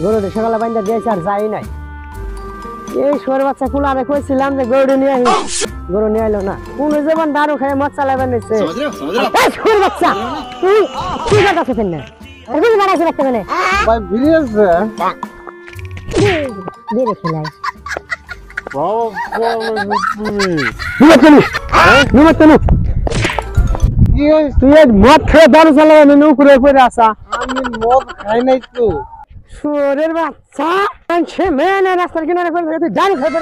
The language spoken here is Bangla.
গরুটা সকালে বাইন্দা দিয়েছে আর যাই নাই। এই শোর বাচ্চা কুলা আমি কইছিলাম যে গরু নিয়ে আই, গরু নিয়ে আইলো না। কোন জীবন দারু খায় মদ চালাবেন নিচ্ছে। শোর বাচ্চা তুই কি কথা ফেন না এগুলো বাড়াইছে রাখতে মানে ভাই ভিড়িয়েছে দিয়ে খেলাই তুই মদ খেয়ে দারু চালাবে নৌকুরে করে আসা। আমি মদ খাই নাই তো। শোরের বাচ্চা সে মেয়ে রাস্তার কিনারে করে তুই দারু খেয়ে